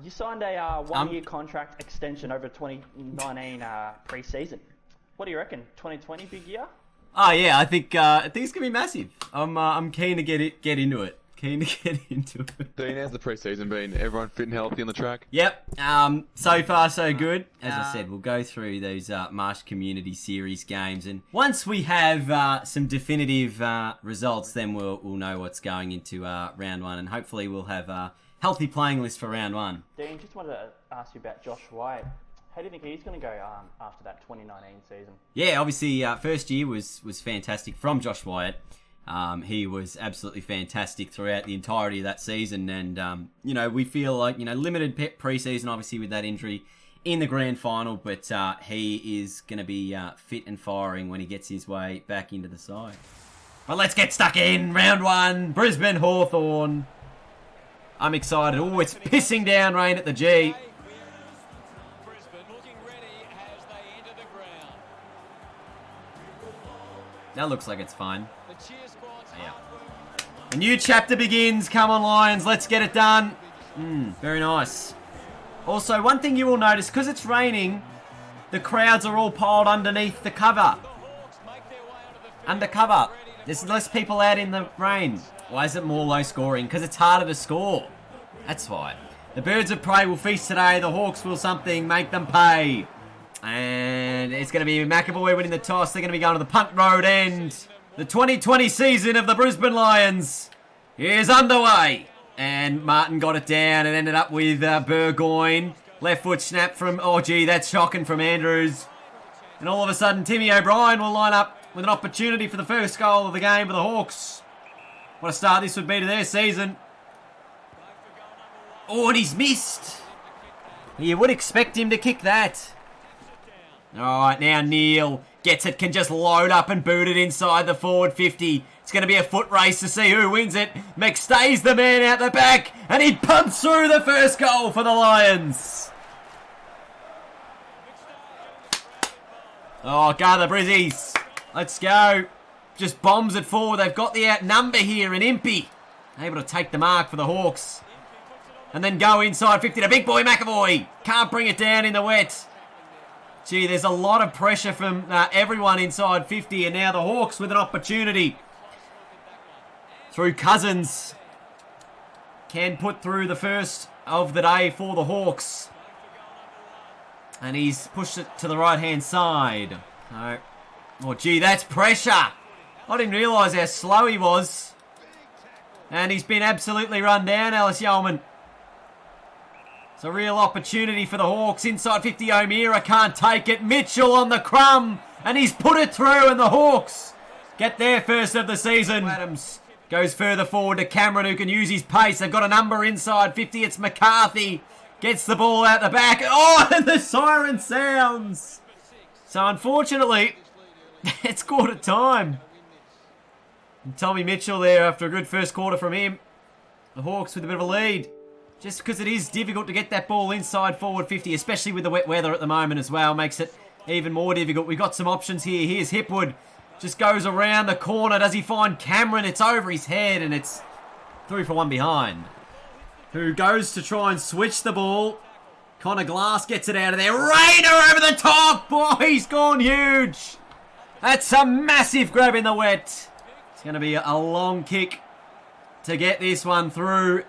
you signed a one-year contract extension over 2019 pre-season. What do you reckon? 2020 big year? Oh yeah, I think it's gonna be massive. I'm keen to get into it. Dean, how's the pre-season been? Everyone fit and healthy on the track? Yep. So far so good. As I said, we'll go through those Marsh Community Series games, and once we have some definitive results, then we'll know what's going into round one, and hopefully we'll have a healthy playing list for round one. Dean, just wanted to ask you about Josh White. How do you think he's going to go after that 2019 season? Yeah, obviously, first year was fantastic from Josh Wyatt. He was absolutely fantastic throughout the entirety of that season, and we feel like limited pre-season, obviously with that injury in the grand final, but he is going to be fit and firing when he gets his way back into the side. But let's get stuck in round one. Brisbane Hawthorn. I'm excited. Oh, it's pissing down rain at the G. That looks like it's fine. Yeah. A new chapter begins. Come on, Lions. Let's get it done. Very nice. Also, one thing you will notice, because it's raining, the crowds are all piled underneath the cover. Undercover. There's less people out in the rain. Why is it more low scoring? Because it's harder to score. That's why. The Birds of Prey will feast today. The Hawks will something. Make them pay. And it's going to be McAvoy winning the toss. They're going to be going to the punt road end. The 2020 season of the Brisbane Lions is underway. And Martin got it down and ended up with Burgoyne. Left foot snap from, that's shocking from Andrews. And all of a sudden, Timmy O'Brien will line up with an opportunity for the first goal of the game for the Hawks. What a start this would be to their season. Oh, and he's missed. You would expect him to kick that. Alright, now Neil gets it, can just load up and boot it inside the forward 50. It's going to be a foot race to see who wins it. McStay's the man out the back, and he pumps through the first goal for the Lions. Oh, go the Brizzies. Let's go. Just bombs it forward. They've got the outnumber here in Impey. Able to take the mark for the Hawks. And then go inside 50 to big boy McAvoy. Can't bring it down in the wet. Gee, there's a lot of pressure from everyone inside 50, and now the Hawks with an opportunity. Through Cousins. Can put through the first of the day for the Hawks. And he's pushed it to the right-hand side. No. Oh, gee, that's pressure. I didn't realise how slow he was. And he's been absolutely run down, Ellis Yeoman. It's a real opportunity for the Hawks. Inside 50, O'Meara can't take it. Mitchell on the crumb. And he's put it through, and the Hawks get their first of the season. Adams goes further forward to Cameron, who can use his pace. They've got a number inside 50. It's McCarthy. Gets the ball out the back. Oh, and the siren sounds. So, unfortunately, it's quarter time. And Tommy Mitchell there after a good first quarter from him. The Hawks with a bit of a lead. Just because it is difficult to get that ball inside forward 50, especially with the wet weather at the moment as well, makes it even more difficult. We've got some options here. Here's Hipwood. Just goes around the corner. Does he find Cameron? It's over his head, and it's 3 for 1 behind. Who goes to try and switch the ball. Connor Glass gets it out of there. Rayner over the top. Oh, he's gone huge. That's a massive grab in the wet. It's going to be a long kick to get this one through.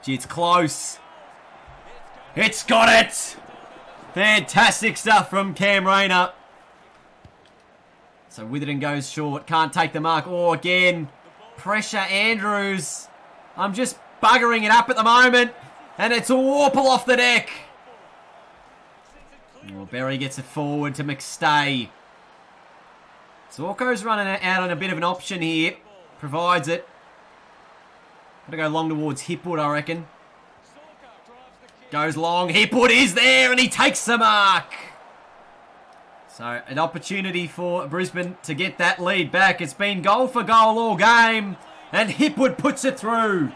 Gee, it's close. It's got it. Fantastic stuff from Cam Rayner. So Witherden goes short. Can't take the mark. Oh, again. Pressure Andrews. I'm just buggering it up at the moment. And it's a warple off the deck. Oh, Berry gets it forward to McStay. Zorko's running out on a bit of an option here. Provides it. Gotta go long towards Hipwood, I reckon. Goes long. Hipwood is there, and he takes the mark. So, an opportunity for Brisbane to get that lead back. It's been goal for goal all game, and Hipwood puts it through.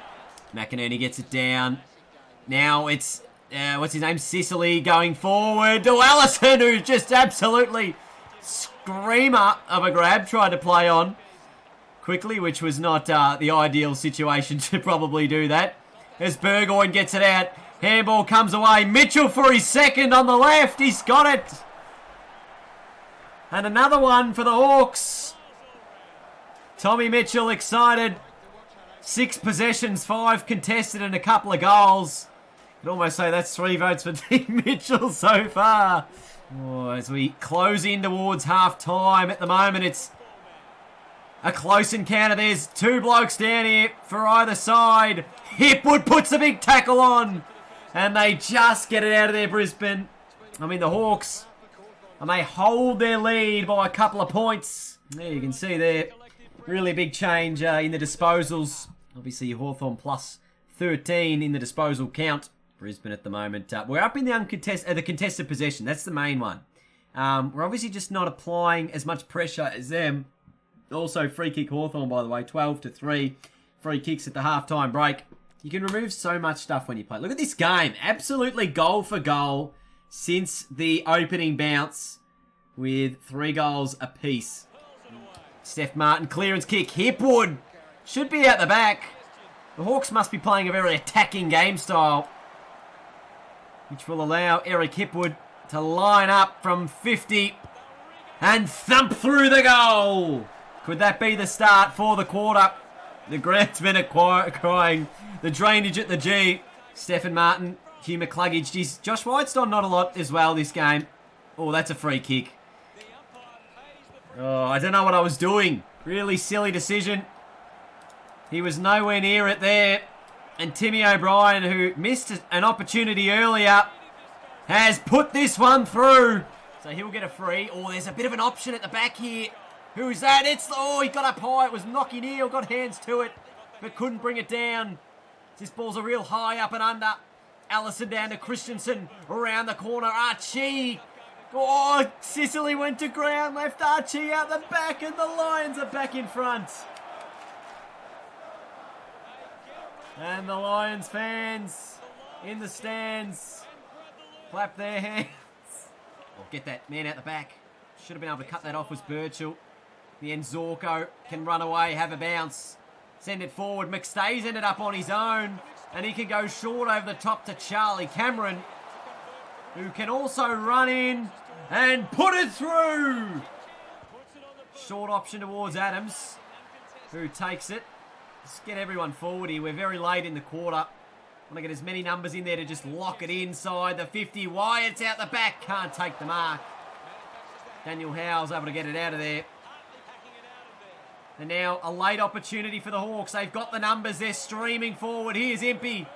McInerney gets it down. Now it's, what's his name? Sicily going forward to Allison, who just absolutely screamer of a grab tried to play on quickly, which was not the ideal situation to probably do that. As Burgoyne gets it out, Handball comes away. Mitchell for his second on the left. He's got it. And another one for the Hawks. Tommy Mitchell excited. 6 possessions, 5 contested and a couple of goals. Could almost say that's 3 votes for Team Mitchell so far. Oh, as we close in towards half time, at the moment it's a close encounter. There's 2 blokes down here for either side. Hipwood puts a big tackle on. And they just get it out of there, Brisbane. I mean, the Hawks, and they hold their lead by a couple of points. There you can see there, really big change in the disposals. Obviously, Hawthorn plus 13 in the disposal count. Brisbane at the moment. We're up in the contested possession. That's the main one. We're obviously just not applying as much pressure as them. Also, free kick Hawthorn, by the way, 12-3. Free kicks at the halftime break. You can remove so much stuff when you play. Look at this game. Absolutely goal for goal since the opening bounce with 3 goals apiece. Steph Martin, clearance kick. Hipwood should be out the back. The Hawks must be playing a very attacking game style, which will allow Eric Hipwood to line up from 50 and thump through the goal. Could that be the start for the quarter? The groundsmen are crying. The drainage at the G. Stephen Martin, Hugh McCluggage. Geez, Josh Whitestone not a lot as well this game. Oh, that's a free kick. Oh, I don't know what I was doing. Really silly decision. He was nowhere near it there. And Timmy O'Brien, who missed an opportunity earlier, has put this one through. So he'll get a free. Oh, there's a bit of an option at the back here. Who's that? Oh, he got up high. It was Nocky Neal. Got hands to it, but couldn't bring it down. This ball's a real high up and under. Allison down to Christensen. Around the corner. Archie. Oh, Sicily went to ground. Left Archie out the back, and the Lions are back in front. And the Lions fans in the stands clap their hands. Oh, get that man out the back. Should have been able to cut that off was Birchall. The end Zorko can run away, have a bounce. Send it forward. McStay's ended up on his own. And he can go short over the top to Charlie Cameron, who can also run in and put it through. Short option towards Adams, who takes it. Let's get everyone forward here. We're very late in the quarter. Want to get as many numbers in there to just lock it inside the 50. Wyatt's out the back. Can't take the mark. Daniel Howe's able to get it out of there. And now a late opportunity for the Hawks. They've got the numbers. They're streaming forward. Here's Impey.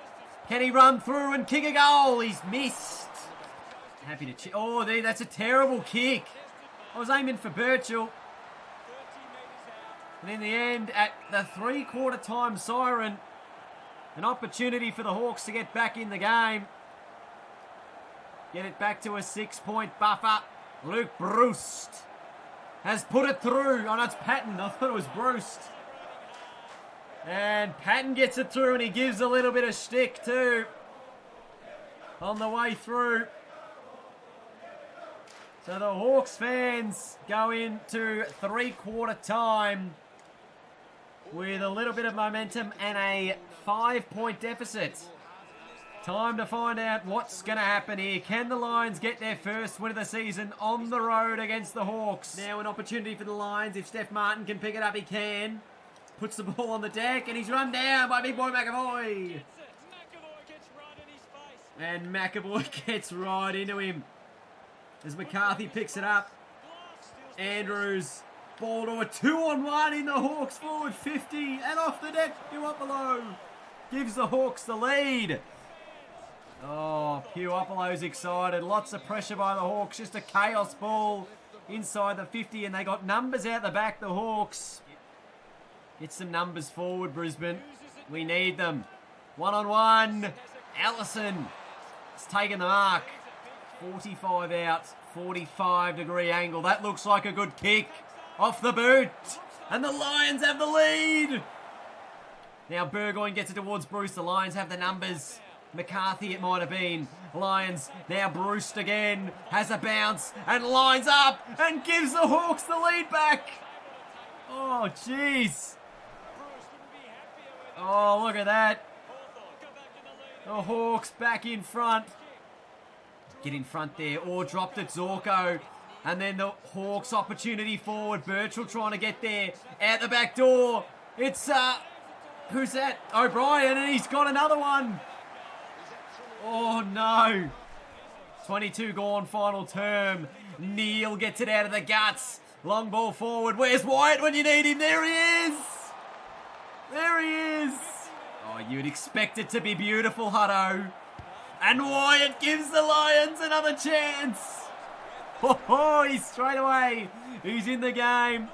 Can he run through and kick a goal? He's missed. Happy to... Oh, that's a terrible kick. I was aiming for Birchall. And in the end, at the 3/4 time siren, an opportunity for the Hawks to get back in the game. Get it back to a 6-point buffer. Luke Bruce has put it through. Oh, no, it's Patton. I thought it was Bruce. And Patton gets it through, and he gives a little bit of shtick too on the way through. So the Hawks fans go into 3/4 time with a little bit of momentum and a 5-point deficit. Time to find out what's going to happen here. Can the Lions get their first win of the season on the road against the Hawks? Now an opportunity for the Lions. If Steph Martin can pick it up, he can. Puts the ball on the deck, and he's run down by big boy McAvoy. And McAvoy gets right into him as McCarthy picks it up. Andrews, ball to a 2-on-1 in the Hawks forward 50, and off the deck, Puopolo gives the Hawks the lead. Oh, Puopolo's excited. Lots of pressure by the Hawks. Just a chaos ball inside the 50, and they got numbers out the back, the Hawks. Get some numbers forward, Brisbane. We need them. 1-on-1. Allison has taken the mark. 45 out, 45-degree angle. That looks like a good kick. Off the boot. And the Lions have the lead. Now Burgoyne gets it towards Bruce. The Lions have the numbers. McCarthy it might have been. Lions, now Bruce again, has a bounce and lines up and gives the Hawks the lead back. Oh, jeez. Oh, look at that. The Hawks back in front. Get in front there. Or dropped at Zorko. And then the Hawks opportunity forward. Birchall trying to get there. Out the back door. It's, who's that? O'Brien, and he's got another one. Oh, no. 22 gone, final term. Neil gets it out of the guts. Long ball forward. Where's Wyatt when you need him? There he is. There he is. Oh, you'd expect it to be beautiful, Hutto. And Wyatt gives the Lions another chance. Oh, he's straight away. He's in the game.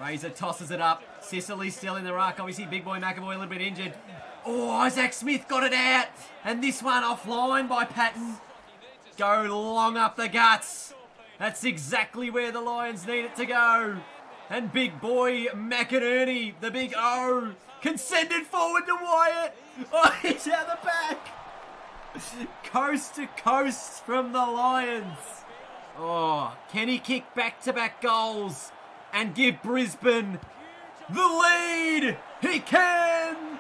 Razor tosses it up. Sicily's still in the ruck. Obviously, big boy McAvoy a little bit injured. Oh, Isaac Smith got it out. And this one offline by Patton. Go long up the guts. That's exactly where the Lions need it to go. And big boy McInerney, the big O, can send it forward to Wyatt. Oh, he's out the back. Coast to coast from the Lions. Oh, can he kick back-to-back goals and give Brisbane the lead? He can!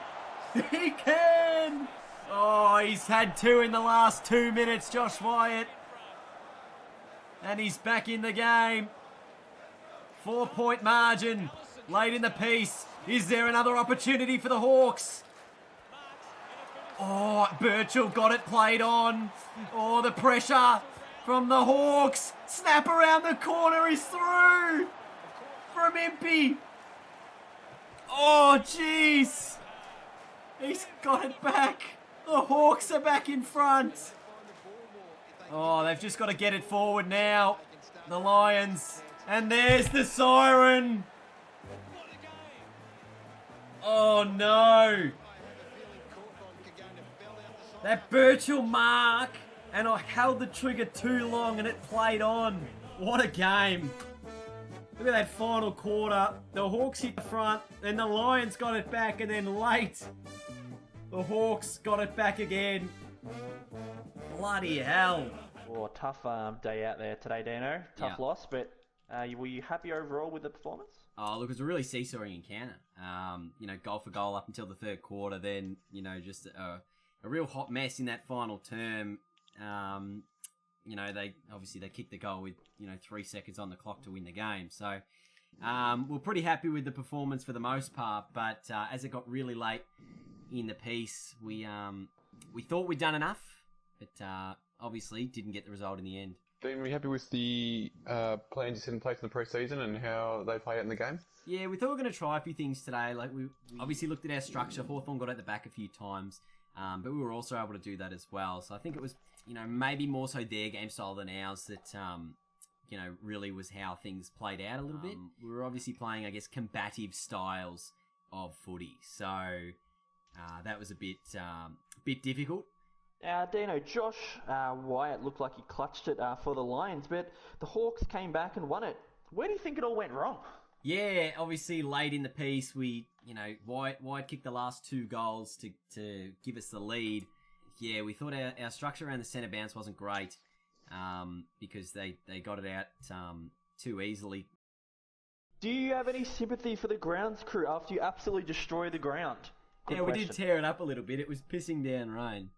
He can! Oh, he's had 2 in the last 2 minutes, Josh Wyatt. And he's back in the game. 4-point margin late in the piece. Is there another opportunity for the Hawks? Oh, Birchall got it played on. Oh, the pressure from the Hawks. Snap around the corner. He's through. From Impey. Oh, jeez. He's got it back. The Hawks are back in front. Oh, they've just got to get it forward now. The Lions. And there's the siren. Oh, no. That Birchall mark. And I held the trigger too long and it played on. What a game. Look at that final quarter. The Hawks hit the front. Then the Lions got it back. And then late, the Hawks got it back again. Bloody hell. Oh, tough day out there today, Dino. Tough loss, but were you happy overall with the performance? Oh, look, it was a really seesawing encounter. Goal for goal up until the third quarter. Then, just a real hot mess in that final term. They kicked the goal with, 3 seconds on the clock to win the game. So, we're pretty happy with the performance for the most part. But as it got really late in the piece, we thought we'd done enough, but obviously didn't get the result in the end. Dean, were you happy with the plans you set in place in the pre-season and how they play out in the game? Yeah, we thought we were going to try a few things today. Like we obviously looked at our structure. Hawthorn got at the back a few times, but we were also able to do that as well. So I think it was, maybe more so their game style than ours that, really was how things played out a little bit. We were obviously playing, I guess, combative styles of footy. So that was a bit difficult. Dino, Josh Wyatt looked like he clutched it for the Lions, but the Hawks came back and won it. Where do you think it all went wrong? Yeah, obviously late in the piece, Wyatt kicked the last 2 goals to give us the lead. Yeah, we thought our structure around the centre bounce wasn't great because they got it out too easily. Do you have any sympathy for the grounds crew after you absolutely destroy the ground? Yeah, we did tear it up a little bit. It was pissing down rain.